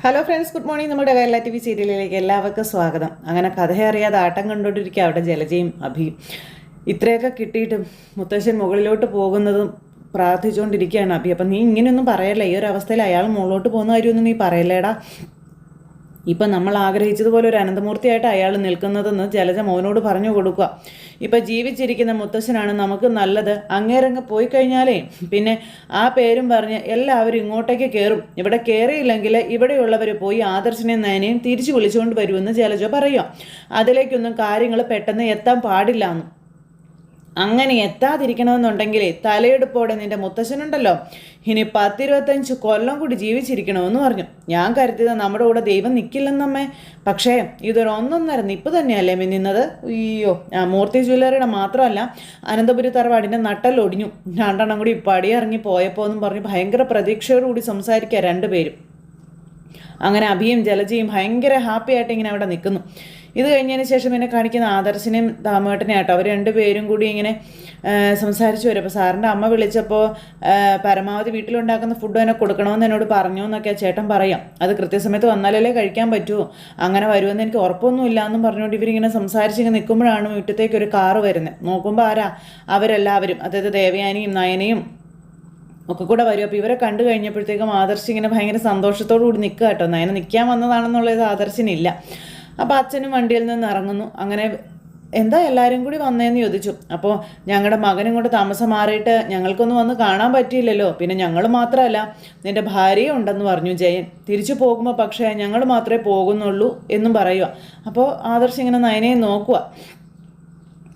Hello friends, good morning. നമ്മുടെ Kerala TV സീരിയലിലേക്ക് എല്ലാവർക്കും സ്വാഗതം. അങ്ങനെ കഥയറിയാതെ ആട്ടം കണ്ടുകൊണ്ടിരിക്കുക അവിടെ ജലജയും അഭിയും. ഇത്രയൊക്കെ കിട്ടിയിട്ടും മുത്തശ്ശൻ മുകളിലോട്ട് പോകുന്നതും പ്രാർത്ഥിച്ചുകൊണ്ടിരിക്കുകയാണ് അഭി. അപ്പം നീ ഇങ്ങനെയൊന്നും പറയല്ലേ, ഈ ഒരു അവസ്ഥയിൽ അയാൾ മുകളിലോട്ട് പോകുന്ന കാര്യമൊന്നും നീ പറയല്ലേടാ. ഇപ്പം നമ്മൾ ആഗ്രഹിച്ചതുപോലെ ഒരു അനന്തമൂർത്തിയായിട്ട് അയാൾ നിൽക്കുന്നതെന്ന് ജലജ മോനോട് പറഞ്ഞു കൊടുക്കുക. ഇപ്പം ജീവിച്ചിരിക്കുന്ന മുത്തശ്ശനാണ് നമുക്ക് നല്ലത്. അങ്ങേരങ്ങ് പോയി കഴിഞ്ഞാലേ പിന്നെ ആ പേരും പറഞ്ഞ് എല്ലാവരും ഇങ്ങോട്ടേക്ക് കയറും. ഇവിടെ കയറിയില്ലെങ്കിൽ ഇവിടെയുള്ളവർ പോയി ആദർശനെയും നയനെയും തിരിച്ചു വിളിച്ചുകൊണ്ട് വരുമെന്ന് ജലജ പറയുക. അതിലേക്കൊന്നും കാര്യങ്ങൾ പെട്ടെന്ന് എത്താൻ പാടില്ല എന്ന്. അങ്ങനെ എത്താതിരിക്കണമെന്നുണ്ടെങ്കിൽ തലയെടുപ്പോടെ നിന്റെ മുത്തശ്ശനുണ്ടല്ലോ ഇനി 10-25 കൊല്ലം കൂടി ജീവിച്ചിരിക്കണമെന്ന് പറഞ്ഞു. ഞാൻ കരുതിയത് നമ്മുടെ കൂടെ ദൈവം നിൽക്കില്ലെന്നമ്മേ. പക്ഷേ ഇതൊരു ഒന്നൊന്നര നിപ്പ് തന്നെയല്ലേ നിന്നത്. അയ്യോ, മൂർത്തി ജ്വല്ലറിയുടെ മാത്രമല്ല, അനന്തപുരി തറവാടിൻ്റെ നട്ടലൊടിഞ്ഞു. രണ്ടെണ്ണം കൂടി പടിയിറങ്ങി പോയപ്പോൾ എന്നും പറഞ്ഞ് ഭയങ്കര പ്രതീക്ഷയോടുകൂടി സംസാരിക്കുക രണ്ടുപേരും. അങ്ങനെ അഭിയും ജലജയും ഭയങ്കര ഹാപ്പി ആയിട്ട് ഇങ്ങനെ അവിടെ നിൽക്കുന്നു. ഇത് കഴിഞ്ഞതിന് ശേഷം എന്നെ കാണിക്കുന്ന ആദർശനെയും ദാമേട്ടനെയും ആട്ടോ. അവർ രണ്ടുപേരും കൂടി ഇങ്ങനെ സംസാരിച്ചു വരും. അപ്പോൾ സാറിൻ്റെ അമ്മ വിളിച്ചപ്പോൾ പരമാവധി വീട്ടിലുണ്ടാക്കുന്ന ഫുഡ് തന്നെ കൊടുക്കണമെന്ന് എന്നോട് പറഞ്ഞു എന്നൊക്കെ ചേട്ടൻ പറയാം. അത് കൃത്യസമയത്ത് വന്നാലല്ലേ കഴിക്കാൻ പറ്റുമോ, അങ്ങനെ വരുമെന്ന് എനിക്ക് ഉറപ്പൊന്നുമില്ല എന്നും പറഞ്ഞുകൊണ്ട് ഇവരിങ്ങനെ സംസാരിച്ചിങ്ങനെ നിൽക്കുമ്പോഴാണ് മുറ്റത്തേക്ക് ഒരു കാറ് വരുന്നത്. നോക്കുമ്പോൾ ആരാ, അവരെല്ലാവരും, അതായത് ദേവയാനിയും നയനയും ഒക്കെ കൂടെ വരും. അപ്പോൾ ഇവരെ കണ്ടു കഴിഞ്ഞപ്പോഴത്തേക്കും ആദർശ് ഇങ്ങനെ ഭയങ്കര സന്തോഷത്തോടു കൂടി നിൽക്കുക കേട്ടോ. നയന നിൽക്കാൻ വന്നതാണെന്നുള്ളത് ആദർശിനില്ല. അപ്പോൾ അച്ഛനും വണ്ടിയിൽ നിന്ന് ഇറങ്ങുന്നു. അങ്ങനെ എന്താ എല്ലാവരും കൂടി വന്നതെന്ന് ചോദിച്ചു. അപ്പോൾ ഞങ്ങളുടെ മകനും കൊണ്ട് താമസം മാറിയിട്ട് ഞങ്ങൾക്കൊന്നും വന്ന് കാണാൻ പറ്റിയില്ലല്ലോ, പിന്നെ ഞങ്ങൾ മാത്രമല്ല നിൻ്റെ ഭാര്യയും ഉണ്ടെന്ന് പറഞ്ഞു ജയൻ. തിരിച്ചു പോകുമ്പോൾ പക്ഷേ ഞങ്ങൾ മാത്രമേ പോകുന്നുള്ളൂ എന്നും പറയുക. അപ്പോൾ ആദർശ് ഇങ്ങനെ നയനയെ നോക്കുക.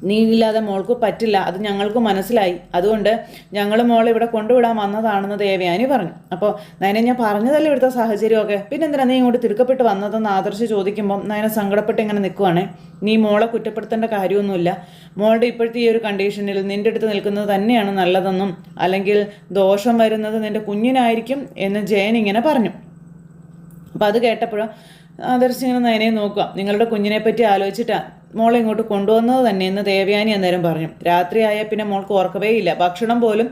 നീ ഇല്ലാതെ മോൾക്ക് പറ്റില്ല, അത് ഞങ്ങൾക്ക് മനസ്സിലായി. അതുകൊണ്ട് ഞങ്ങൾ മോളെ ഇവിടെ കൊണ്ടുവിടാൻ വന്നതാണെന്ന് ദേവയാനി പറഞ്ഞു. അപ്പോൾ നയനെ ഞാൻ പറഞ്ഞതല്ലേ ഇവിടുത്തെ സാഹചര്യമൊക്കെ, പിന്നെ എന്തിനാ നീ ഇങ്ങോട്ട് തിടുക്കപ്പെട്ട് വന്നതെന്ന് ആദർശ് ചോദിക്കുമ്പം നയനെ സങ്കടപ്പെട്ട് ഇങ്ങനെ നിൽക്കുവാണേ. നീ മോളെ കുറ്റപ്പെടുത്തേണ്ട കാര്യമൊന്നുമില്ല. മോളുടെ ഇപ്പോഴത്തെ ഈ ഒരു കണ്ടീഷനിൽ നിൻ്റെ അടുത്ത് നിൽക്കുന്നത് തന്നെയാണ് നല്ലതെന്നും അല്ലെങ്കിൽ ദോഷം വരുന്നത് നിൻ്റെ കുഞ്ഞിനായിരിക്കും എന്ന് ജയൻ ഇങ്ങനെ പറഞ്ഞു. അപ്പോൾ അത് കേട്ടപ്പോഴും ആദർശ് ഇങ്ങനെ നയനെ നോക്കുക. നിങ്ങളുടെ കുഞ്ഞിനെ പറ്റി ആലോചിച്ചിട്ടാണ് മോളെ ഇങ്ങോട്ട് കൊണ്ടുവന്നത് തന്നെയെന്ന് ദേവയാനി അന്നേരം പറഞ്ഞു. രാത്രിയായ പിന്നെ മോൾക്ക് ഓർക്കവേ ഇല്ല, ഭക്ഷണം പോലും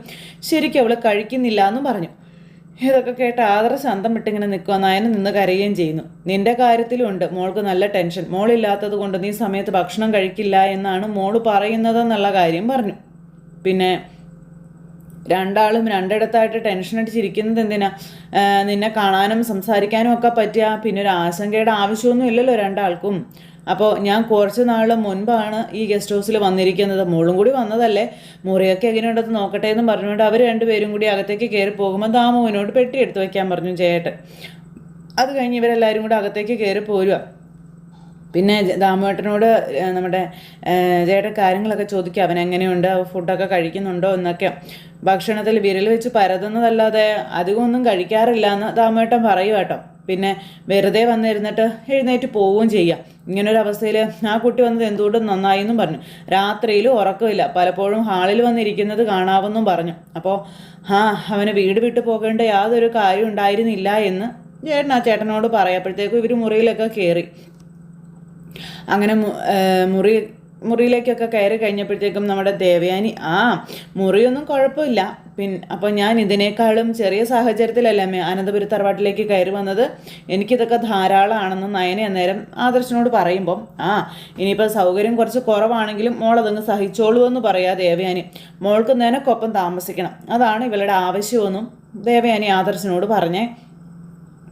ശരിക്കും അവൾ കഴിക്കുന്നില്ല എന്നും പറഞ്ഞു. ഇതൊക്കെ കേട്ട് ആദർശ് അന്തം വിട്ടിങ്ങനെ നിൽക്കുക. നയന നിന്ന് കരയുകയും ചെയ്യുന്നു. നിന്റെ കാര്യത്തിലുണ്ട് മോൾക്ക് നല്ല ടെൻഷൻ. മോളില്ലാത്തത് കൊണ്ട് നീ സമയത്ത് ഭക്ഷണം കഴിക്കില്ല എന്നാണ് മോള് പറയുന്നതെന്നുള്ള കാര്യം പറഞ്ഞു. പിന്നെ രണ്ടാളും രണ്ടിടത്തായിട്ട് ടെൻഷൻ അടിച്ചിരിക്കുന്നത് എന്തിനാ, നിന്നെ കാണാനും സംസാരിക്കാനും ഒക്കെ പറ്റുക. പിന്നെ ഒരു ആശങ്കയുടെ ആവശ്യമൊന്നും ഇല്ലല്ലോ രണ്ടാൾക്കും. അപ്പോൾ ഞാൻ കുറച്ച് നാൾ മുൻപാണ് ഈ ഗസ്റ്റ് ഹൗസിൽ വന്നിരിക്കുന്നത്. മോളും കൂടി വന്നതല്ലേ, മുറിയൊക്കെ എങ്ങനെയുണ്ടെന്ന് നോക്കട്ടെ എന്നും പറഞ്ഞുകൊണ്ട് അവർ രണ്ടുപേരും കൂടി അകത്തേക്ക് കയറി പോകുമ്പോൾ ദാമുവിനോട് പെട്ടി എടുത്ത് വയ്ക്കാൻ പറഞ്ഞു ചേട്ടൻ. അത് കഴിഞ്ഞ് ഇവരെല്ലാവരും കൂടി അകത്തേക്ക് കയറി പോരുക. പിന്നെ ദാമേട്ടനോട് നമ്മുടെ ചേട്ടൻ കാര്യങ്ങളൊക്കെ ചോദിക്കുക. അവൻ എങ്ങനെയുണ്ട്, ഫുഡൊക്കെ കഴിക്കുന്നുണ്ടോ എന്നൊക്കെ. ഭക്ഷണത്തിൽ വിരൽ വെച്ച് പരതുന്നതല്ലാതെ അധികമൊന്നും കഴിക്കാറില്ല എന്ന് ദാമേട്ടൻ പറയും കേട്ടോ. പിന്നെ വെറുതെ വന്നിരുന്നിട്ട് എഴുന്നേറ്റ് പോവുകയും ചെയ്യാം. ഇങ്ങനൊരവസ്ഥയിൽ ആ കുട്ടി വന്നത് എന്തുകൊണ്ടും നന്നായി എന്നും പറഞ്ഞു. രാത്രിയിൽ ഉറക്കമില്ല, പലപ്പോഴും ഹാളിൽ വന്നിരിക്കുന്നത് കാണാമെന്നും പറഞ്ഞു. അപ്പോൾ അവന് വീട് വിട്ടു പോകേണ്ട യാതൊരു കാര്യം ഉണ്ടായിരുന്നില്ല എന്ന് ചേട്ടൻ ആ ചേട്ടനോട് പറയപ്പോഴത്തേക്കും ഇവർ മുറിയിലൊക്കെ കയറി. അങ്ങനെ മുറിയിലേക്കൊക്കെ കയറി കഴിഞ്ഞപ്പോഴത്തേക്കും നമ്മുടെ ദേവയാനി മുറിയൊന്നും കുഴപ്പമില്ല. അപ്പോൾ ഞാൻ ഇതിനേക്കാളും ചെറിയ സാഹചര്യത്തിലല്ലേ അനന്തപുരി തറവാട്ടിലേക്ക് കയറി വന്നത്, എനിക്കിതൊക്കെ ധാരാളമാണെന്ന് നയനെ അന്നേരം ആദർശനോട് പറയുമ്പം ഇനിയിപ്പോൾ സൗകര്യം കുറച്ച് കുറവാണെങ്കിലും മോളതങ്ങ് സഹിച്ചോളൂ എന്ന് പറയാ ദേവയാനി. മോൾക്ക് നിനക്കൊപ്പം താമസിക്കണം, അതാണ് ഇവളുടെ ആവശ്യമെന്നും ദേവയാനി ആദർശനോട് പറഞ്ഞേ.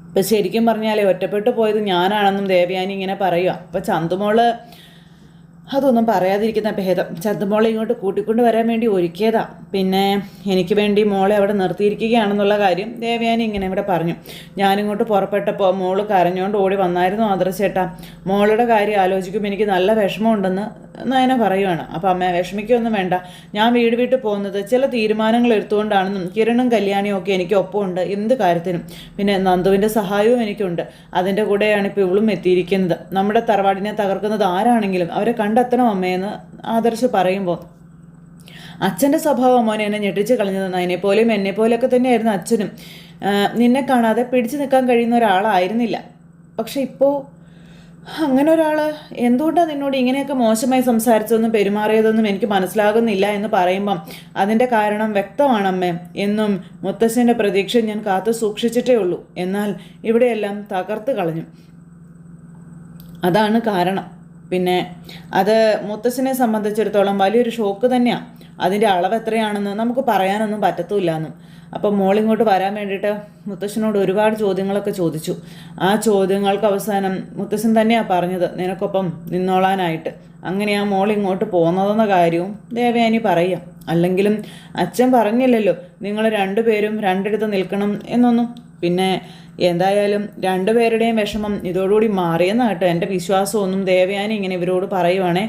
ഇപ്പം ശരിക്കും പറഞ്ഞാലേ ഒറ്റപ്പെട്ടു പോയത് ഞാനാണെന്നും ദേവയാനി ഇങ്ങനെ പറയുക. അപ്പോൾ ചന്തുമോള് അതൊന്നും പറയാതിരിക്കുന്ന ഭേദം. ചന്തുമോളെ ഇങ്ങോട്ട് കൂട്ടിക്കൊണ്ട് വരാൻ വേണ്ടി ഒരുക്കിയതാ, പിന്നെ എനിക്ക് വേണ്ടി മോളെ അവിടെ നിർത്തിയിരിക്കുകയാണെന്നുള്ള കാര്യം ദേവയാനി ഇങ്ങനെ ഇവിടെ പറഞ്ഞു. ഞാനിങ്ങോട്ട് പുറപ്പെട്ടപ്പോൾ മോള് കരഞ്ഞുകൊണ്ട് ഓടി വന്നായിരുന്നു ആദർശേട്ടാ. മോളുടെ കാര്യം ആലോചിക്കുമ്പോൾ എനിക്ക് നല്ല വിഷമമുണ്ടെന്ന് നയന പറയുവാണ്. അപ്പോൾ അമ്മ വിഷമിക്കൊന്നും വേണ്ട, ഞാൻ വീട് വിട്ട് പോകുന്നത് ചില തീരുമാനങ്ങൾ എടുത്തുകൊണ്ടാണെന്നും കിരണും കല്യാണിയും ഒക്കെ എനിക്ക് ഒപ്പമുണ്ട് എന്ത് കാര്യത്തിനും. പിന്നെ നന്ദുവിൻ്റെ സഹായവും എനിക്കുണ്ട്. അതിൻ്റെ കൂടെയാണ് ഇപ്പോൾ ഇവളും എത്തിയിരിക്കുന്നത്. നമ്മുടെ തറവാടിനെ തകർക്കുന്നത് ആരാണെങ്കിലും അവരെ കണ്ടെത്തണം അമ്മയെന്ന് ആദർശ് പറയുമ്പോൾ അച്ഛൻ്റെ സ്വഭാവം മോനെ എന്നെ ഞെട്ടിച്ച് കളഞ്ഞത്. നയനെപ്പോലെയും എന്നെപ്പോലെയൊക്കെ തന്നെയായിരുന്നു അച്ഛനും. നിന്നെ കാണാതെ പിടിച്ചു നിൽക്കാൻ കഴിയുന്ന ഒരാളായിരുന്നില്ല. പക്ഷെ ഇപ്പോൾ അങ്ങനെ ഒരാൾ എന്തുകൊണ്ടാണ് നിന്നോട് ഇങ്ങനെയൊക്കെ മോശമായി സംസാരിച്ചതെന്നും പെരുമാറിയതെന്നും എനിക്ക് മനസ്സിലാകുന്നില്ല എന്ന് പറയുമ്പം അതിൻ്റെ കാരണം വ്യക്തമാണമ്മേ എന്നും മുത്തശ്ശൻ്റെ പ്രതീക്ഷ ഞാൻ കാത്തു സൂക്ഷിച്ചിട്ടേ ഉള്ളൂ. എന്നാൽ ഇവിടെയെല്ലാം തകർത്ത് കളഞ്ഞു. അതാണ് കാരണം. പിന്നെ അത് മുത്തശ്ശനെ സംബന്ധിച്ചിടത്തോളം വലിയൊരു ഷോക്ക് തന്നെയാണ്. അതിൻ്റെ അളവ് എത്രയാണെന്ന് നമുക്ക് പറയാനൊന്നും പറ്റത്തുമില്ല എന്നും. അപ്പം മോളിങ്ങോട്ട് വരാൻ വേണ്ടിയിട്ട് മുത്തശ്ശനോട് ഒരുപാട് ചോദ്യങ്ങളൊക്കെ ചോദിച്ചു. ആ ചോദ്യങ്ങൾക്ക് അവസാനം മുത്തശ്ശൻ തന്നെയാണ് പറഞ്ഞത് നിനക്കൊപ്പം നിന്നോളാനായിട്ട്. അങ്ങനെയാ മോളിങ്ങോട്ട് പോകുന്നതെന്ന കാര്യവും ദേവയാനി പറയാം. അല്ലെങ്കിലും അച്ഛൻ പറഞ്ഞില്ലല്ലോ നിങ്ങൾ രണ്ടുപേരും രണ്ടിടത്ത് നിൽക്കണം എന്നൊന്നും. പിന്നെ എന്തായാലും രണ്ടുപേരുടെയും വിഷമം ഇതോടുകൂടി മാറിയെന്ന് കേട്ടോ എൻ്റെ വിശ്വാസമൊന്നും. ദേവയാനി ഇങ്ങനെ ഇവരോട് പറയുവാണേ,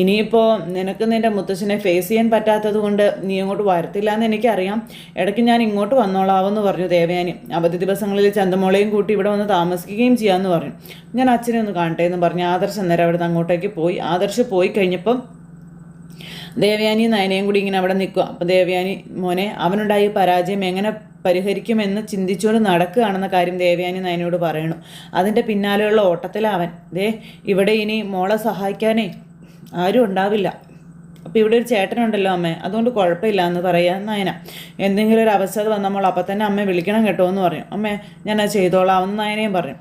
ഇനിയിപ്പോൾ നിനക്ക് നിൻ്റെ മുത്തശ്ശനെ ഫേസ് ചെയ്യാൻ പറ്റാത്തത് കൊണ്ട് നീ ഇങ്ങോട്ട് വരത്തില്ല എന്ന് എനിക്കറിയാം. ഇടയ്ക്ക് ഞാൻ ഇങ്ങോട്ട് വന്നോളാവെന്ന് പറഞ്ഞു ദേവയാനി. അവധി ദിവസങ്ങളിൽ ചന്തമോളയും കൂട്ടി ഇവിടെ വന്ന് താമസിക്കുകയും ചെയ്യാമെന്ന് പറഞ്ഞു. ഞാൻ അച്ഛനെ ഒന്ന് കാണട്ടെ എന്ന് പറഞ്ഞു ആദർശ് അന്നേരം അവിടെ നിന്ന് അങ്ങോട്ടേക്ക് പോയി. ആദർശ് പോയി കഴിഞ്ഞപ്പം ദേവയാനി നയനയും കൂടി ഇങ്ങനെ അവിടെ നിൽക്കുക. അപ്പം ദേവയാനി മോനെ അവനുണ്ടായ പരാജയം എങ്ങനെ പരിഹരിക്കുമെന്ന് ചിന്തിച്ചുകൊണ്ട് നടക്കുകയാണെന്ന കാര്യം ദേവയാനി നയനയോട് പറയണു. അതിൻ്റെ പിന്നാലെയുള്ള ഓട്ടത്തിലാവൻ. ഇവിടെ ഇനി മോളെ സഹായിക്കാനേ ആരും ഉണ്ടാവില്ല. അപ്പോൾ ഇവിടെ ഒരു ചേട്ടനുണ്ടല്ലോ അമ്മേ, അതുകൊണ്ട് കുഴപ്പമില്ല എന്ന് പറയാം നയന. എന്തെങ്കിലും ഒരു അവസ്ഥ വന്നപ്പോൾ അപ്പം തന്നെ അമ്മയെ വിളിക്കണം കേട്ടോ എന്ന് പറഞ്ഞു. അമ്മേ ഞാനത് ചെയ്തോളാം എന്ന് നയനയും പറഞ്ഞു.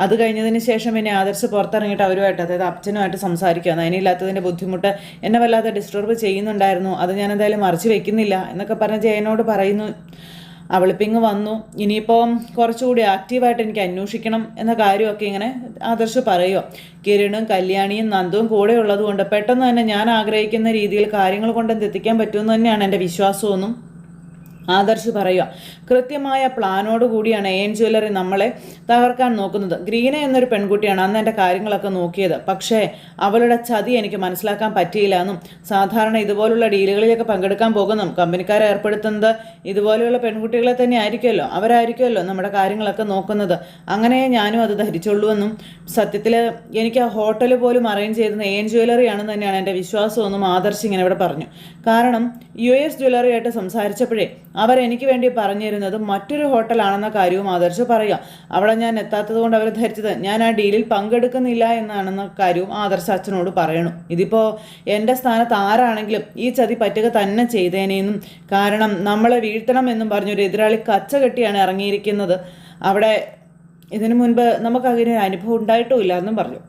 അത് കഴിഞ്ഞതിന് ശേഷം പിന്നെ ആദർശ് പുറത്തിറങ്ങിയിട്ട് അവരുമായിട്ട്, അതായത് അച്ഛനുമായിട്ട് സംസാരിക്കുക. നയനയില്ലാത്തതിൻ്റെ ബുദ്ധിമുട്ട് എന്നെ വല്ലാതെ ഡിസ്റ്റർബ് ചെയ്യുന്നുണ്ടായിരുന്നു, അത് ഞാൻ എന്തായാലും മറച്ചു വെക്കുന്നില്ല എന്നൊക്കെ പറഞ്ഞ് ജയനോട് പറയുന്നു. അവളിപ്പിങ് വന്നു, ഇനിയിപ്പോൾ കുറച്ചുകൂടി ആക്റ്റീവായിട്ട് എനിക്ക് അന്വേഷിക്കണം എന്ന കാര്യമൊക്കെ ഇങ്ങനെ ആദർശ് പറയുക. കിരണും കല്യാണിയും നന്ദുവും കൂടെ ഉള്ളത് കൊണ്ട് പെട്ടെന്ന് തന്നെ ഞാൻ ആഗ്രഹിക്കുന്ന രീതിയിൽ കാര്യങ്ങൾ കൊണ്ടെന്ന് എത്തിക്കാൻ പറ്റുമെന്ന് തന്നെയാണ് എൻ്റെ വിശ്വാസമൊന്നും ആദർശ് പറയുക. കൃത്യമായ പ്ലാനോട് കൂടിയാണ് എൻ ജ്വല്ലറി നമ്മളെ തകർക്കാൻ നോക്കുന്നത്. ഗ്രീന എന്നൊരു പെൺകുട്ടിയാണ് അന്ന് എൻ്റെ കാര്യങ്ങളൊക്കെ നോക്കിയത്. പക്ഷേ അവളുടെ ചതി എനിക്ക് മനസ്സിലാക്കാൻ പറ്റിയില്ല എന്നും സാധാരണ ഇതുപോലുള്ള ഡീലുകളിലൊക്കെ പങ്കെടുക്കാൻ പോകുന്നു കമ്പനിക്കാരെ ഏർപ്പെടുത്തുന്നത് ഇതുപോലെയുള്ള പെൺകുട്ടികളെ തന്നെ ആയിരിക്കുമല്ലോ, അവരായിരിക്കുമല്ലോ നമ്മുടെ കാര്യങ്ങളൊക്കെ നോക്കുന്നത്. അങ്ങനെ ഞാനും അത് ധരിച്ചുള്ളൂ എന്നും സത്യത്തിൽ എനിക്ക് ആ ഹോട്ടൽ പോലും അറേഞ്ച് ചെയ്തത് എൻ ജ്വല്ലറി ആണെന്ന് തന്നെയാണ് എൻ്റെ വിശ്വാസമെന്നും ആദർശ് ഇങ്ങനെ ഇവിടെ പറഞ്ഞു. കാരണം US ജ്വല്ലറിയായിട്ട് സംസാരിച്ചപ്പോഴേ അവരെനിക്ക് വേണ്ടി പറഞ്ഞിരുന്നത് മറ്റൊരു ഹോട്ടലാണെന്ന കാര്യവും ആദർശ് പറയുക. അവിടെ ഞാൻ എത്താത്തത് കൊണ്ട് അവർ ധരിച്ചത് ഞാൻ ആ ഡീലിൽ പങ്കെടുക്കുന്നില്ല എന്നാണെന്ന കാര്യവും ആദർശ് അച്ഛനോട് പറയണു. ഇതിപ്പോൾ എൻ്റെ സ്ഥാനത്ത് ആരാണെങ്കിലും ഈ ചതി പറ്റുക തന്നെ ചെയ്തേനെന്നും, കാരണം നമ്മളെ വീഴ്ത്തണം എന്നും പറഞ്ഞൊരു എതിരാളി കച്ച കെട്ടിയാണ് ഇറങ്ങിയിരിക്കുന്നത്. അവിടെ ഇതിനു മുൻപ് നമുക്കങ്ങനെ ഒരു അനുഭവം ഉണ്ടായിട്ടുമില്ല എന്നും പറഞ്ഞു.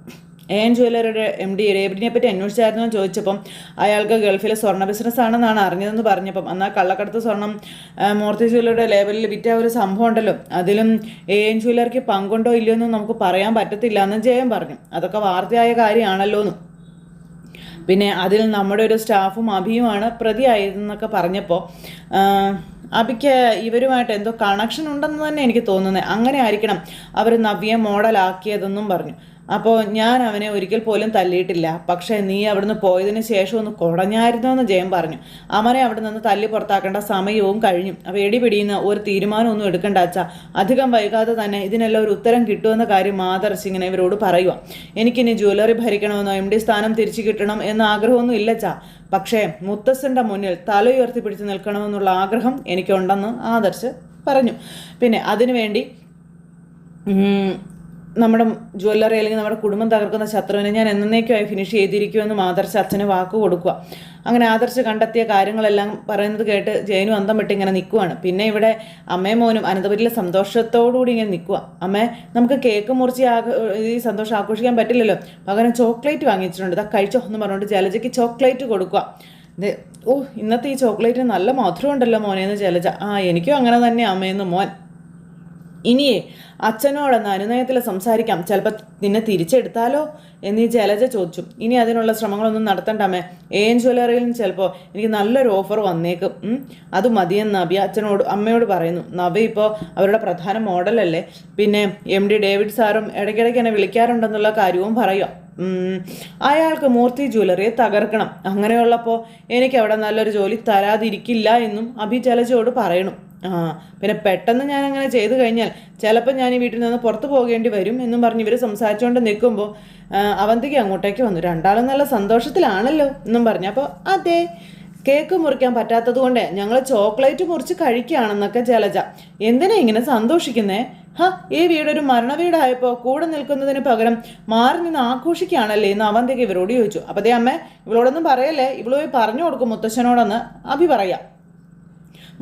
എൻ ജ്വല്ലറിയുടെ MD രേവതിനെ പറ്റി അന്വേഷിച്ചായിരുന്നു എന്ന് ചോദിച്ചപ്പം അയാൾക്ക് ഗൾഫിലെ സ്വർണ്ണ ബിസിനസ് ആണെന്നാണ് അറിഞ്ഞതെന്ന് പറഞ്ഞപ്പം എന്നാൽ കള്ളക്കടത്ത് സ്വർണം മൂർത്തി ജ്വല്ലറിയുടെ ലേബലിൽ വിറ്റ ഒരു സംഭവം ഉണ്ടല്ലോ, അതിലും എൻ ജ്വല്ലറിക്ക് പങ്കുണ്ടോ ഇല്ലയോ എന്നും നമുക്ക് പറയാൻ പറ്റത്തില്ല എന്നും ജയം പറഞ്ഞു. അതൊക്കെ വാർത്തയായ കാര്യമാണല്ലോ എന്നും. പിന്നെ അതിൽ നമ്മുടെ ഒരു സ്റ്റാഫും അഭിയുമാണ് പ്രതിയായതെന്നൊക്കെ പറഞ്ഞപ്പോൾ അബിക്ക് ഇവരുമായിട്ട് എന്തോ കണക്ഷൻ ഉണ്ടെന്ന് തന്നെ എനിക്ക് തോന്നുന്നത്. അങ്ങനെ ആയിരിക്കണം അവർ നവ്യെ മോഡലാക്കിയതെന്നും പറഞ്ഞു. അപ്പോൾ ഞാൻ അവനെ ഒരിക്കൽ പോലും തല്ലിയിട്ടില്ല, പക്ഷേ നീ അവിടുന്ന് പോയതിന് ശേഷം ഒന്ന് കുടഞ്ഞായിരുന്നു എന്ന് ജയം പറഞ്ഞു. അവനെ അവിടെ നിന്ന് തല്ലി പുറത്താക്കേണ്ട സമയവും കഴിഞ്ഞു. അപ്പോൾ പിടിയുന്ന ഒരു തീരുമാനമൊന്നും എടുക്കേണ്ട അച്ഛാ, അധികം വൈകാതെ തന്നെ ഇതിനെല്ലാം ഒരു ഉത്തരം കിട്ടുമെന്ന കാര്യം ആദർശ് ഇങ്ങനെ ഇവരോട് പറയുക. എനിക്കിനി ജ്വല്ലറി ഭരിക്കണമെന്നോ MD സ്ഥാനം തിരിച്ചു കിട്ടണം എന്ന ആഗ്രഹമൊന്നും ഇല്ല അച്ഛാ, പക്ഷേ മുത്തശ്ശൻ്റെ മുന്നിൽ തല ഉയർത്തി പിടിച്ച് നിൽക്കണമെന്നുള്ള ആഗ്രഹം എനിക്കുണ്ടെന്ന് ആദർശ് പറഞ്ഞു. പിന്നെ അതിനുവേണ്ടി നമ്മുടെ ജ്വല്ലറി അല്ലെങ്കിൽ നമ്മുടെ കുടുംബം തകർക്കുന്ന ശത്രുവിനെ ഞാൻ എന്നേക്കുമായി ഫിനിഷ് ചെയ്തിരിക്കുമെന്നും ആദർശ് അച്ഛന് വാക്ക് കൊടുക്കുക. അങ്ങനെ ആദർശ് കണ്ടെത്തിയ കാര്യങ്ങളെല്ലാം പറയുന്നത് കേട്ട് ജയനു അന്തം വിട്ട് ഇങ്ങനെ നിൽക്കുവാണ്. പിന്നെ ഇവിടെ അമ്മയും മോനും അനന്തപുരിയിലെ സന്തോഷത്തോടുകൂടി ഇങ്ങനെ നിൽക്കുക. അമ്മേ നമുക്ക് കേക്ക് മുറിച്ച് ഈ സന്തോഷം ആഘോഷിക്കാൻ പറ്റില്ലല്ലോ, പകരം ചോക്ലേറ്റ് വാങ്ങിച്ചിട്ടുണ്ട്, ഇതാ കഴിച്ചോ എന്ന് പറഞ്ഞുകൊണ്ട് ജലജയ്ക്ക് ചോക്ലേറ്റ് കൊടുക്കുക. ഇന്നത്തെ ഈ ചോക്ലേറ്റിന് നല്ല മധുരം ഉണ്ടല്ലോ മോനേന്ന് ജലജ. എനിക്കും അങ്ങനെ തന്നെ അമ്മയെന്ന് മോൻ. ഇനിയേ അച്ഛനോടെന്ന് അനുനയത്തിൽ സംസാരിക്കാം, ചിലപ്പോൾ നിന്നെ തിരിച്ചെടുത്താലോ എന്നീ ജലജ ചോദിച്ചു. ഇനി അതിനുള്ള ശ്രമങ്ങളൊന്നും നടത്തണ്ടമ്മേ, എൻ ജ്വല്ലറിയിൽ ചിലപ്പോൾ എനിക്ക് നല്ലൊരു ഓഫർ വന്നേക്കും, അത് മതിയെന്ന് നവ്യ അമ്മയോട് പറയുന്നു. നവ്യ ഇപ്പോൾ അവരുടെ പ്രധാന മോഡലല്ലേ, പിന്നെ MD ഡേവിഡ് സാറും ഇടയ്ക്കിടയ്ക്ക് എന്നെ വിളിക്കാറുണ്ടെന്നുള്ള കാര്യവും പറയുക. അയാൾക്ക് മൂർത്തി ജ്വല്ലറിയെ തകർക്കണം, അങ്ങനെയുള്ളപ്പോൾ എനിക്ക് അവിടെ നല്ലൊരു ജോലി തരാതിരിക്കില്ല എന്നും അഭി ജലജയോട് പറയണു. പിന്നെ പെട്ടെന്ന് ഞാൻ അങ്ങനെ ചെയ്തു കഴിഞ്ഞാൽ ചിലപ്പോൾ ഞാൻ ഈ വീട്ടിൽ നിന്ന് പുറത്തു പോകേണ്ടി വരും എന്നും പറഞ്ഞ് ഇവർ സംസാരിച്ചുകൊണ്ട് നിൽക്കുമ്പോൾ അവന്തിക്ക് അങ്ങോട്ടേക്ക് വന്നു. രണ്ടാളും നല്ല സന്തോഷത്തിലാണല്ലോ എന്നും പറഞ്ഞു. അപ്പോൾ അതെ, കേക്ക് മുറിക്കാൻ പറ്റാത്തത് കൊണ്ട് ഞങ്ങൾ ചോക്ലേറ്റ് മുറിച്ച് കഴിക്കുകയാണെന്നൊക്കെ ജലജ. എന്തിനാ ഇങ്ങനെ സന്തോഷിക്കുന്നേ ഈ വീടൊരു മരണവീടായപ്പോൾ കൂടെ നിൽക്കുന്നതിന് പകരം മാറി നിന്ന് ആഘോഷിക്കുകയാണല്ലേ എന്ന് അവന്തിക ഇവരോട് ചോദിച്ചു. അപ്പോൾ അതേ അമ്മ ഇവളോടൊന്നും പറയല്ലേ, ഇവള് പോയി പറഞ്ഞു കൊടുക്കും മുത്തശ്ശനോടൊന്ന് അഭി പറയാം.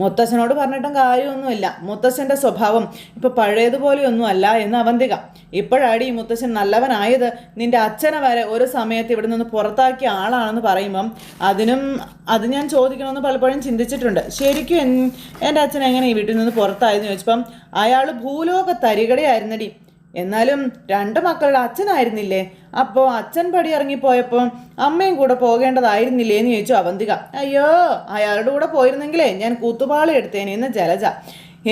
മുത്തശ്ശനോട് പറഞ്ഞിട്ടും കാര്യമൊന്നുമില്ല, മുത്തശ്ശൻ്റെ സ്വഭാവം ഇപ്പം പഴയതുപോലെയൊന്നും അല്ല എന്ന് അവന്തിക. ഇപ്പോഴാടി ഈ മുത്തശ്ശൻ നല്ലവനായത്, നിന്റെ അച്ഛനെ വരെ ഒരു സമയത്ത് ഇവിടെ നിന്ന് പുറത്താക്കിയ ആളാണെന്ന് പറയുമ്പം അത് ഞാൻ ചോദിക്കണമെന്ന് പലപ്പോഴും ചിന്തിച്ചിട്ടുണ്ട്. ശരിക്കും എൻ്റെ അച്ഛൻ എങ്ങനെ ഈ വീട്ടിൽ നിന്ന് പുറത്തായെന്ന് ചോദിച്ചപ്പം അയാൾ ഭൂലോക തരികടയായിരുന്നടി, എന്നാലും 2 മക്കളുടെ അച്ഛനായിരുന്നില്ലേ, അപ്പോൾ അച്ഛൻ പടി ഇറങ്ങിപ്പോയപ്പോൾ അമ്മയും കൂടെ പോകേണ്ടതായിരുന്നില്ലേ എന്ന് ചോദിച്ചു അവന്തിക. അയ്യോ, അയാളുടെ കൂടെ പോയിരുന്നെങ്കിലേ ഞാൻ കൂത്തുപാളി എടുത്തേനെന്ന് ജലജ.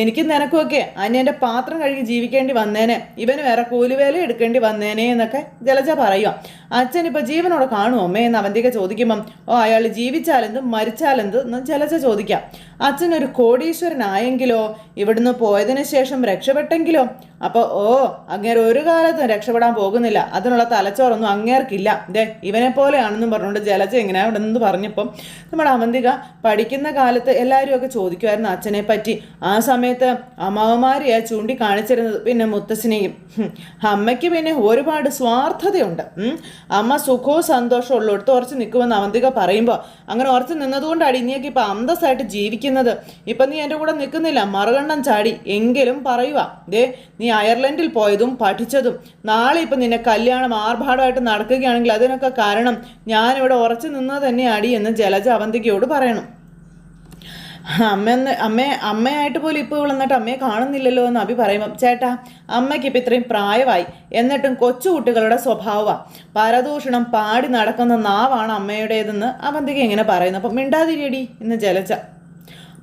എനിക്ക് നിനക്കുമൊക്കെ അന്യൻ്റെ പാത്രം കഴുകി ജീവിക്കേണ്ടി വന്നേനെ, ഇവന് വേറെ കൂലിവേല എടുക്കേണ്ടി വന്നേനെ എന്നൊക്കെ ജലജ പറയുക. അച്ഛൻ ഇപ്പം ജീവനോടെ കാണുമോ അമ്മേ എന്ന് അവന്തിക ചോദിക്കുമ്പം അയാൾ ജീവിച്ചാലെന്ത് മരിച്ചാലെന്ത് എന്ന് ജലജ ചോദിക്കാം. അച്ഛനൊരു കോടീശ്വരനായെങ്കിലോ, ഇവിടുന്ന് പോയതിനു ശേഷം രക്ഷപ്പെട്ടെങ്കിലോ? അപ്പോൾ അങ്ങേര് ഒരു കാലത്തും രക്ഷപ്പെടാൻ പോകുന്നില്ല, അതിനുള്ള തലച്ചോറൊന്നും അങ്ങേർക്കില്ല, ഇവനെ പോലെയാണെന്നും പറഞ്ഞുകൊണ്ട് ജലജ ഇങ്ങനെ അവിടെ നിന്ന് പറഞ്ഞപ്പം നമ്മുടെ അവന്തിക പഠിക്കുന്ന കാലത്ത് എല്ലാവരും ഒക്കെ ചോദിക്കുമായിരുന്നു അച്ഛനെ പറ്റി. ആ സമയത്ത് അമ്മാവന്മാരെയാ ചൂണ്ടിക്കാണിച്ചിരുന്നത്, പിന്നെ മുത്തശ്ശനെയും. അമ്മയ്ക്ക് പിന്നെ ഒരുപാട് സ്വാർത്ഥതയുണ്ട്. അമ്മ സുഖവും സന്തോഷവും ഉള്ളിടത്ത് ഉറച്ച് നിൽക്കുമെന്ന് അവന്തിക പറയുമ്പോൾ അങ്ങനെ ഉറച്ച് നിന്നതുകൊണ്ടാണ് ഇനിയൊക്കെ ഇപ്പം അന്തസ്സായിട്ട് ജീവിക്കുന്നത്. ഇപ്പം നീ എൻ്റെ കൂടെ നിൽക്കുന്നില്ല, മറുകണ്ണം ചാടി. എങ്കിലും പറയുക, നീ അയർലൻഡിൽ പോയതും പഠിച്ചതും നാളെ ഇപ്പം നിന്നെ കല്യാണം ആർഭാടമായിട്ട് നടക്കുകയാണെങ്കിൽ അതിനൊക്കെ കാരണം ഞാനിവിടെ ഉറച്ചു നിന്നത് തന്നെയാടി എന്ന് ജലജ അവന്തികയോട് പറയണം. അമ്മയായിട്ട് പോലും ഇപ്പോൾ ഇവിടെ വന്നിട്ട് അമ്മയെ കാണുന്നില്ലല്ലോ എന്ന് അഭി പറയുമ്പം ചേട്ടാ, അമ്മയ്ക്ക് ഇപ്പം ഇത്രയും പ്രായമായി എന്നിട്ടും കൊച്ചുകുട്ടികളുടെ സ്വഭാവമാണ്, പരദൂഷണം പാടി നടക്കുന്ന നാവാണ് അമ്മയുടേതെന്ന് അവന്തിക ഇങ്ങനെ പറയുന്നു. അപ്പം മിണ്ടാതിരിയടി എന്ന് ജലജ.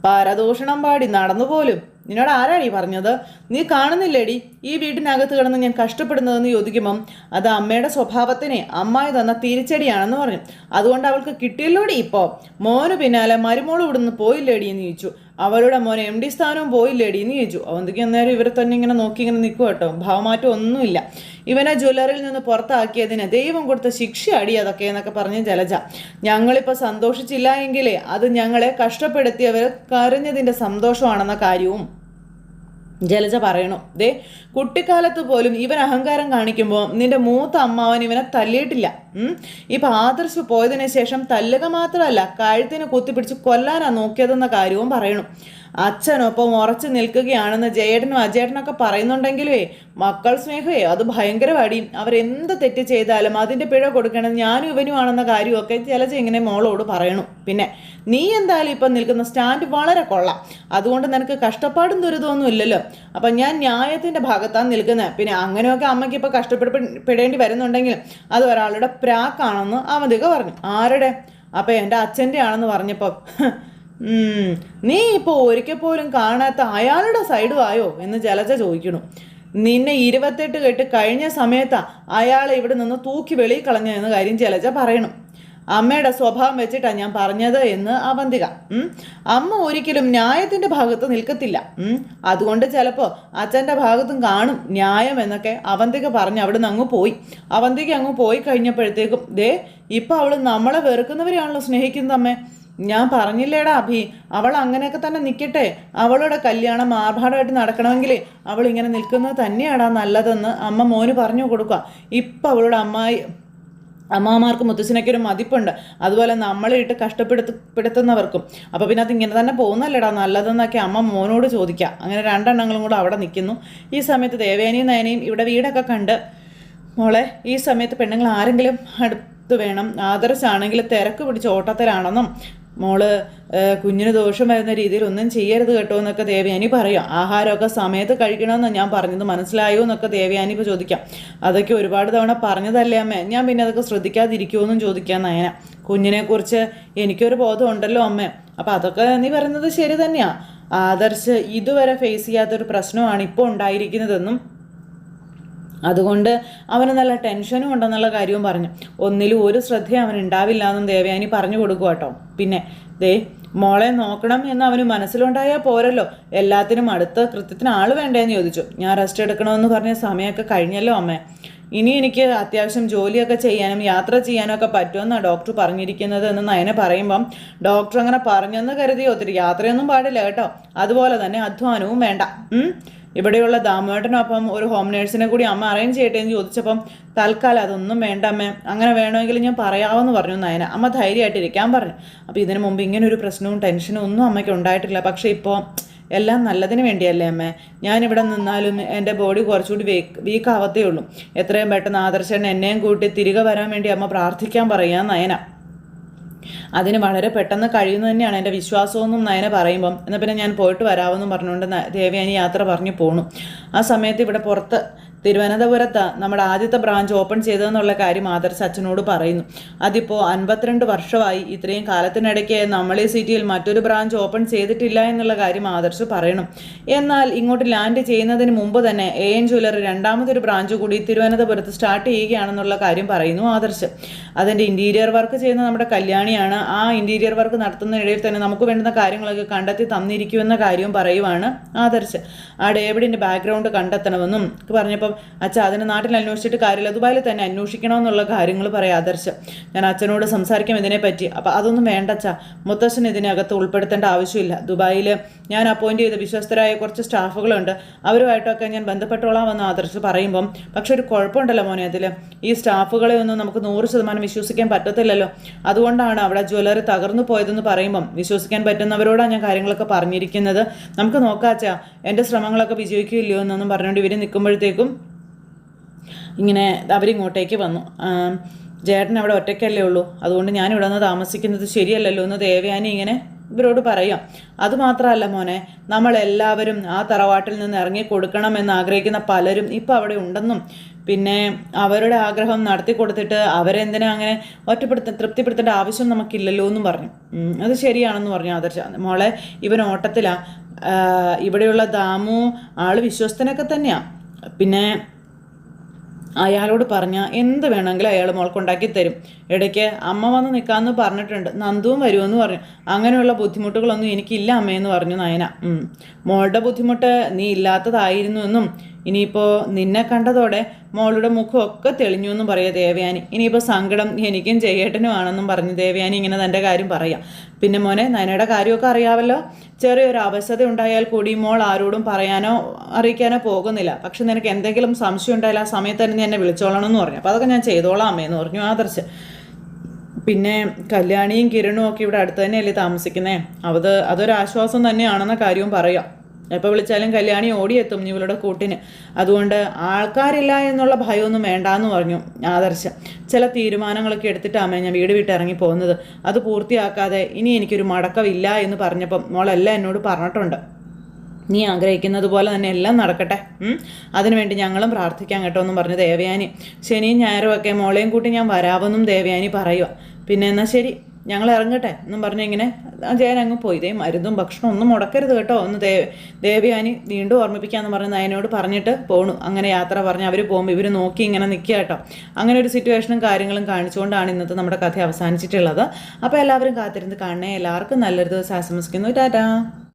പരദൂഷണം പാടി നടന്നു പോലും നിന്നോട് ആരാടി പറഞ്ഞത്? നീ കാണുന്നില്ലേടി ഈ വീട്ടിനകത്ത് കിടന്ന് ഞാൻ കഷ്ടപ്പെടുന്നതെന്ന് ചോദിക്കുമ്പം അത് അമ്മയുടെ സ്വഭാവത്തിനെ അമ്മായി തന്ന തിരിച്ചടിയാണെന്ന് പറഞ്ഞു. അതുകൊണ്ട് അവൾക്ക് കിട്ടിയല്ലോടി ഇപ്പോൾ. മോന് പിന്നാലെ മരുമോള് ഇവിടുന്ന് പോയില്ലേടി എന്ന് ചോദിച്ചു. അവളുടെ മോനെ MD സ്ഥാനവും പോയില്ലേടി എന്ന് ചോദിച്ചു. അവന്തിക്ക് അന്നേരം ഇവരെ തന്നെ ഇങ്ങനെ നോക്കി ഇങ്ങനെ നിൽക്കുക കേട്ടോ, ഭാവമാറ്റം ഒന്നുമില്ല. ഇവനെ ജ്വല്ലറിയിൽ നിന്ന് പുറത്താക്കിയതിന് ദൈവം കൊടുത്ത ശിക്ഷ അടി അതൊക്കെ എന്നൊക്കെ പറഞ്ഞ് ജലജ. ഞങ്ങളിപ്പോൾ സന്തോഷിച്ചില്ല എങ്കിലേ അത് ഞങ്ങളെ കഷ്ടപ്പെടുത്തിയവർ കരഞ്ഞതിൻ്റെ സന്തോഷമാണെന്ന കാര്യവും ജലജ പറയണു. കുട്ടിക്കാലത്ത് പോലും ഇവൻ അഹങ്കാരം കാണിക്കുമ്പോൾ നിന്റെ മൂത്ത അമ്മാവൻ ഇവനെ തല്ലിയിട്ടില്ല. ഇപ്പം ആദർശ് പോയതിനു ശേഷം തല്ലുക മാത്രമല്ല കഴുത്തിന് കുത്തിപ്പിടിച്ച് കൊല്ലാനാ നോക്കിയതെന്ന കാര്യവും പറയണു. അച്ഛനൊപ്പം ഉറച്ചു നിൽക്കുകയാണെന്ന് ജയേട്ടനും അജയേട്ടനൊക്കെ പറയുന്നുണ്ടെങ്കിലേ മക്കൾ സ്നേഹമേ അത് ഭയങ്കരമാടി. അവരെന്ത് തെറ്റ് ചെയ്താലും അതിൻ്റെ പിഴ കൊടുക്കണം ഞാനും ഇവനുമാണെന്ന കാര്യമൊക്കെ ജലജ ഇങ്ങനെ മോളോട് പറയണു. പിന്നെ നീ എന്തായാലും ഇപ്പം നിൽക്കുന്ന സ്റ്റാൻഡ് വളരെ കൊള്ളാം, അതുകൊണ്ട് നിനക്ക് കഷ്ടപ്പാടും ദുരിതമൊന്നും ഇല്ലല്ലോ. അപ്പം ഞാൻ ന്യായത്തിൻ്റെ ഭാഗത്താണ് നിൽക്കുന്നത്. പിന്നെ അങ്ങനെയൊക്കെ അമ്മയ്ക്ക് ഇപ്പോൾ കഷ്ടപ്പെടേണ്ടി വരുന്നുണ്ടെങ്കിൽ അത് ഒരാളുടെ പ്രാക്കാണെന്ന് അവന്തിക പറഞ്ഞു. ആരുടെ? അപ്പം എൻ്റെ അച്ഛൻ്റെ ആണെന്ന് പറഞ്ഞപ്പോൾ നീ ഇപ്പോൾ ഒരിക്കൽ പോലും കാണാത്ത അയാളുടെ സൈഡും ആയോ എന്ന് ജലജ ചോദിക്കണു. നിന്നെ 28 കെട്ട് കഴിഞ്ഞ സമയത്താണ് അയാളെ ഇവിടെ നിന്ന് തൂക്കി വെളിയിൽ കളഞ്ഞതെന്ന കാര്യം ജലജ പറയണം. അമ്മയുടെ സ്വഭാവം വെച്ചിട്ടാണ് ഞാൻ പറഞ്ഞത് എന്ന് അവന്തിക. അമ്മ ഒരിക്കലും ന്യായത്തിൻ്റെ ഭാഗത്ത് നിൽക്കത്തില്ല, അതുകൊണ്ട് ചിലപ്പോൾ അച്ഛൻ്റെ ഭാഗത്തും കാണും ന്യായം എന്നൊക്കെ അവന്തിക പറഞ്ഞ് അവിടെ നിന്ന് അങ്ങ് പോയി. അവന്തിക അങ്ങ് പോയി കഴിഞ്ഞപ്പോഴത്തേക്കും ഇപ്പം അവൾ നമ്മളെ വെറുക്കുന്നവരെയാണല്ലോ സ്നേഹിക്കുന്നത് അമ്മേ. ഞാൻ പറഞ്ഞില്ലേടാ അഭി, അവൾ അങ്ങനെയൊക്കെ തന്നെ നിൽക്കട്ടെ, അവളുടെ കല്യാണം ആർഭാടമായിട്ട് നടക്കണമെങ്കിൽ അവൾ ഇങ്ങനെ നിൽക്കുന്നത് തന്നെയാടാ നല്ലതെന്ന് അമ്മ മോന് പറഞ്ഞു കൊടുക്കുക. ഇപ്പം അവളുടെ അമ്മമാർക്ക് മുത്തശ്ശനൊക്കെ ഒരു മതിപ്പുണ്ട്, അതുപോലെ നമ്മളെ ഇട്ട് കഷ്ടപ്പെടുത്തുന്നവർക്കും. അപ്പോൾ പിന്നെ അത് ഇങ്ങനെ തന്നെ പോകുന്നല്ലേടാ നല്ലതെന്നൊക്കെ അമ്മ മോനോട് ചോദിക്കുക. അങ്ങനെ 2 എണ്ണങ്ങളും കൂടെ അവിടെ നിൽക്കുന്നു. ഈ സമയത്ത് ദേവേനിയും നയനയും ഇവിടെ വീടൊക്കെ കണ്ട്, മോളെ ഈ സമയത്ത് പെണ്ണുങ്ങൾ ആരെങ്കിലും അടുത്ത് വേണം, ആദർശാണെങ്കിൽ തിരക്ക് പിടിച്ച് ഓട്ടത്തിലാണെന്നും മോള് കുഞ്ഞിന് ദോഷം വരുന്ന രീതിയിൽ ഒന്നും ചെയ്യരുത് കേട്ടോ എന്നൊക്കെ ദേവയാനി പറയാം. ആഹാരമൊക്കെ സമയത്ത് കഴിക്കണമെന്ന് ഞാൻ പറഞ്ഞത് മനസ്സിലായോ എന്നൊക്കെ ദേവയാനി ഇപ്പോൾ ചോദിക്കാം. അതൊക്കെ ഒരുപാട് തവണ പറഞ്ഞതല്ലേ അമ്മേ, ഞാൻ പിന്നെ അതൊക്കെ ശ്രദ്ധിക്കാതിരിക്കുമോ എന്നും ചോദിക്കാൻ നയന. കുഞ്ഞിനെക്കുറിച്ച് എനിക്കൊരു ബോധം ഉണ്ടല്ലോ അമ്മേ, അപ്പം അതൊക്കെ നീ പറയുന്നത് ശരി തന്നെയാണ്. ആദർശ് ഇതുവരെ ഫേസ് ചെയ്യാത്തൊരു പ്രശ്നമാണ് ഇപ്പോൾ ഉണ്ടായിരിക്കുന്നതെന്നും അതുകൊണ്ട് അവന് നല്ല ടെൻഷനും ഉണ്ടെന്നുള്ള കാര്യവും പറഞ്ഞു. ഒന്നിലും ഒരു ശ്രദ്ധയും അവനുണ്ടാവില്ല എന്നും ദേവയാനി പറഞ്ഞു കൊടുക്കുക കേട്ടോ. പിന്നെ മോളെ നോക്കണം എന്ന് അവന് മനസ്സിലുണ്ടായാൽ പോരല്ലോ, എല്ലാത്തിനും അടുത്ത കൃത്യത്തിന് ആൾ വേണ്ടേന്ന് ചോദിച്ചു. ഞാൻ റെസ്റ്റ് എടുക്കണമെന്ന് പറഞ്ഞ സമയമൊക്കെ കഴിഞ്ഞല്ലോ അമ്മേ, ഇനി എനിക്ക് അത്യാവശ്യം ജോലിയൊക്കെ ചെയ്യാനും യാത്ര ചെയ്യാനും ഒക്കെ പറ്റുമെന്നാണ് ഡോക്ടർ പറഞ്ഞിരിക്കുന്നത് എന്ന് നയന പറയുമ്പം ഡോക്ടർ അങ്ങനെ പറഞ്ഞെന്ന് കരുതി ഒത്തിരി യാത്രയൊന്നും പാടില്ല കേട്ടോ, അതുപോലെ തന്നെ അധ്വാനവും വേണ്ട. ഇവിടെയുള്ള ദാമോട്ടനൊപ്പം ഒരു ഹോം നേഴ്സിനെ കൂടി അമ്മ അറേഞ്ച് ചെയ്യട്ടെ എന്ന് ചോദിച്ചപ്പം തൽക്കാലം അതൊന്നും വേണ്ട അമ്മേ, അങ്ങനെ വേണമെങ്കിൽ ഞാൻ പറയാമെന്ന് പറഞ്ഞു നയന. അമ്മ ധൈര്യമായിട്ട് ഇരിക്കാൻ പറഞ്ഞു. അപ്പോൾ ഇതിനു മുമ്പ് ഇങ്ങനെ ഒരു പ്രശ്നവും ടെൻഷനും ഒന്നും അമ്മയ്ക്ക് ഉണ്ടായിട്ടില്ല. പക്ഷേ ഇപ്പോൾ എല്ലാം നല്ലതിന് വേണ്ടിയല്ലേ അമ്മേ. ഞാനിവിടെ നിന്നാലും എൻ്റെ ബോഡി കുറച്ചുകൂടി വീക്ക് ആവത്തേ ഉള്ളൂ. എത്രയും പെട്ടെന്ന് ആദർശൻ എന്നെയും കൂട്ടി തിരികെ വരാൻ വേണ്ടി അമ്മ പ്രാർത്ഥിക്കാൻ പറയാ നയന. അതിന് വളരെ പെട്ടെന്ന് കഴിയുന്നു തന്നെയാണ് എൻ്റെ വിശ്വാസമെന്നും നയന പറയുമ്പം, എന്നാൽ പിന്നെ ഞാൻ പോയിട്ട് വരാമെന്നും പറഞ്ഞുകൊണ്ട് ദേവയാനി യാത്ര പറഞ്ഞു പോണു. ആ സമയത്ത് ഇവിടെ പുറത്ത് തിരുവനന്തപുരത്ത് നമ്മുടെ ആദ്യത്തെ ബ്രാഞ്ച് ഓപ്പൺ ചെയ്തതെന്നുള്ള കാര്യം ആദർശ് അച്ഛനോട് പറയുന്നു. അതിപ്പോൾ 52 വർഷമായി. ഇത്രയും കാലത്തിനിടയ്ക്ക് നമ്മൾ ഈ സിറ്റിയിൽ മറ്റൊരു ബ്രാഞ്ച് ഓപ്പൺ ചെയ്തിട്ടില്ല എന്നുള്ള കാര്യം ആദർശ് പറയണം. എന്നാൽ ഇങ്ങോട്ട് ലാൻഡ് ചെയ്യുന്നതിന് മുമ്പ് തന്നെ AN ജ്വല്ലറി രണ്ടാമതൊരു ബ്രാഞ്ച് കൂടി തിരുവനന്തപുരത്ത് സ്റ്റാർട്ട് ചെയ്യുകയാണെന്നുള്ള കാര്യം പറയുന്നു ആദർശ്. അതിൻ്റെ ഇൻറ്റീരിയർ വർക്ക് ചെയ്യുന്ന നമ്മുടെ കല്യാണിയാണ്. ആ ഇൻറ്റീരിയർ വർക്ക് നടത്തുന്നതിനിടയിൽ തന്നെ നമുക്ക് വേണ്ടുന്ന കാര്യങ്ങളൊക്കെ കണ്ടെത്തി തന്നിരിക്കുമെന്ന കാര്യവും പറയുവാണ് ആദർശ്. ആ ഡേവിഡിൻ്റെ ബാക്ക്ഗ്രൗണ്ട് കണ്ടെത്തണമെന്നും പറഞ്ഞപ്പോൾ അച്ഛാ അതിന് നാട്ടിൽ അന്വേഷിച്ചിട്ട് കാര്യമില്ല, ദുബായിൽ തന്നെ അന്വേഷിക്കണമെന്നുള്ള കാര്യങ്ങൾ പറയാം ആദർശ്. ഞാൻ അച്ഛനോട് സംസാരിക്കാം ഇതിനെപ്പറ്റി. അപ്പം അതൊന്നും വേണ്ട അച്ഛാ, മുത്തശ്ശൻ ഇതിനകത്ത് ഉൾപ്പെടുത്തേണ്ട ആവശ്യമില്ല. ദുബായിൽ ഞാൻ അപ്പോയിൻറ്റ് ചെയ്ത വിശ്വസ്തരായ കുറച്ച് സ്റ്റാഫുകളുണ്ട്, അവരുമായിട്ടൊക്കെ ഞാൻ ബന്ധപ്പെട്ടോളാമെന്ന് ആദർശ് പറയുമ്പം, പക്ഷെ ഒരു കുഴപ്പമുണ്ടല്ലോ മോനെ, അതിൽ ഈ സ്റ്റാഫുകളെ ഒന്നും നമുക്ക് 100% വിശ്വസിക്കാൻ പറ്റത്തില്ലല്ലോ. അതുകൊണ്ടാണ് അവിടെ ജ്വല്ലറി തകർന്നു പോയതെന്ന് പറയുമ്പം വിശ്വസിക്കാൻ പറ്റുന്നവരോടാണ് ഞാൻ കാര്യങ്ങളൊക്കെ പറഞ്ഞിരിക്കുന്നത്. നമുക്ക് നോക്കാം അച്ഛാ, എൻ്റെ ശ്രമങ്ങളൊക്കെ വിജയിക്കില്ലയോ എന്നൊന്നും പറഞ്ഞുകൊണ്ട് ഇവർ നിൽക്കുമ്പോഴത്തേക്കും ഇങ്ങനെ അവരിങ്ങോട്ടേക്ക് വന്നു. ജേട്ടൻ അവിടെ ഒറ്റയ്ക്കല്ലേ ഉള്ളൂ, അതുകൊണ്ട് ഞാനിവിടെ നിന്ന് താമസിക്കുന്നത് ശരിയല്ലല്ലോ എന്ന് ദേവയാനി ഇങ്ങനെ ഇവരോട് പറയാം. അതുമാത്രമല്ല മോനെ, നമ്മളെല്ലാവരും ആ തറവാട്ടിൽ നിന്ന് ഇറങ്ങി കൊടുക്കണമെന്ന് ആഗ്രഹിക്കുന്ന പലരും ഇപ്പം അവിടെ ഉണ്ടെന്നും പിന്നെ അവരുടെ ആഗ്രഹം നടത്തി കൊടുത്തിട്ട് അവരെന്തിനാ അങ്ങനെ തൃപ്തിപ്പെടുത്തേണ്ട ആവശ്യം നമുക്കില്ലല്ലോ എന്നും പറഞ്ഞു. അത് ശരിയാണെന്ന് പറഞ്ഞു ആദർശ. മോളെ ഇവൻ ഓട്ടത്തിലാണ്. ഇവിടെയുള്ള ദാമു ആൾ വിശ്വസ്തനൊക്കെ തന്നെയാണ്. പിന്നെ അയാളോട് പറഞ്ഞാൽ എന്ത് വേണമെങ്കിലും അയാൾ മോൾക്കുണ്ടാക്കി തരും. ഇടയ്ക്ക് അമ്മ വന്ന് നിൽക്കാമെന്ന് പറഞ്ഞിട്ടുണ്ട്, നന്ദുവും വരുമെന്ന് പറഞ്ഞു. അങ്ങനെയുള്ള ബുദ്ധിമുട്ടുകളൊന്നും എനിക്കില്ല അമ്മയെന്ന് പറഞ്ഞു നയന. മോളുടെ ബുദ്ധിമുട്ട് നീ ഇല്ലാത്തതായിരുന്നു എന്നും ഇനിയിപ്പോൾ നിന്നെ കണ്ടതോടെ മോളുടെ മുഖമൊക്കെ തെളിഞ്ഞു എന്നും പറയാം ദേവയാനി. ഇനിയിപ്പോൾ സങ്കടം എനിക്കും ചെയ്യേട്ടനുമാണെന്നും പറഞ്ഞു ദേവയാനി ഇങ്ങനെ തൻ്റെ കാര്യം പറയാം. പിന്നെ മോനെ നയനയുടെ കാര്യമൊക്കെ അറിയാമല്ലോ. ചെറിയൊരു അവശത ഉണ്ടായാൽ കൂടി മോൾ ആരോടും പറയാനോ അറിയിക്കാനോ പോകുന്നില്ല. പക്ഷെ നിനക്ക് എന്തെങ്കിലും സംശയം ഉണ്ടായാൽ ആ സമയത്ത് തന്നെ എന്നെ വിളിച്ചോളണം എന്ന് പറഞ്ഞു. അപ്പോൾ അതൊക്കെ ഞാൻ ചെയ്തോളാം അമ്മയെന്ന് പറഞ്ഞു ആദർശ്. പിന്നെ കല്യാണിയും കിരണും ഒക്കെ ഇവിടെ അടുത്ത് തന്നെയല്ലേ താമസിക്കുന്നത്. അതൊരാശ്വാസം തന്നെയാണെന്ന കാര്യവും പറയാം. എപ്പോൾ വിളിച്ചാലും കല്യാണി ഓടിയെത്തും ഇവളുടെ കൂട്ടിന്. അതുകൊണ്ട് ആൾക്കാരില്ല എന്നുള്ള ഭയമൊന്നും വേണ്ടാന്ന് പറഞ്ഞു ആദർശ്. ചില തീരുമാനങ്ങളൊക്കെ എടുത്തിട്ടാമേ ഞാൻ വീട് വിട്ട് ഇറങ്ങി പോകുന്നത്. അത് പൂർത്തിയാക്കാതെ ഇനി എനിക്കൊരു മടക്കമില്ല എന്ന് പറഞ്ഞപ്പം മോളെല്ലാം എന്നോട് പറഞ്ഞിട്ടുണ്ട്. നീ ആഗ്രഹിക്കുന്നത് പോലെ തന്നെ എല്ലാം നടക്കട്ടെ, അതിനുവേണ്ടി ഞങ്ങളും പ്രാർത്ഥിക്കാം കേട്ടോ എന്നും പറഞ്ഞു ദേവയാനി. ശനിയും ഞായറും ഒക്കെ മോളെയും കൂട്ടി ഞാൻ വരാമെന്നും ദേവയാനി പറയുക. പിന്നെ എന്നാൽ ശരി ഞങ്ങൾ ഇറങ്ങട്ടെ എന്നും പറഞ്ഞ് ഇങ്ങനെ ജയൻ അങ്ങ് പോയി. ഇതേ മരുന്നും ഭക്ഷണം ഒന്നും മുടക്കരുത് കേട്ടോ ഒന്ന് ദേവയാനി വീണ്ടും ഓർമ്മിപ്പിക്കാമെന്ന് പറഞ്ഞ് നയനോട് പറഞ്ഞിട്ട് പോണു. അങ്ങനെ യാത്ര പറഞ്ഞ് അവർ പോകുമ്പോൾ ഇവർ നോക്കി ഇങ്ങനെ നിൽക്കുക കേട്ടോ. അങ്ങനെ ഒരു സിറ്റുവേഷനും കാര്യങ്ങളും കാണിച്ചുകൊണ്ടാണ് ഇന്നത്തെ നമ്മുടെ കഥ അവസാനിച്ചിട്ടുള്ളത്. അപ്പോൾ എല്ലാവരും കാത്തിരുന്ന് കാണണേ. എല്ലാവർക്കും നല്ലൊരു ദിവസം ആശംസിക്കുന്നു. ടാറ്റാ.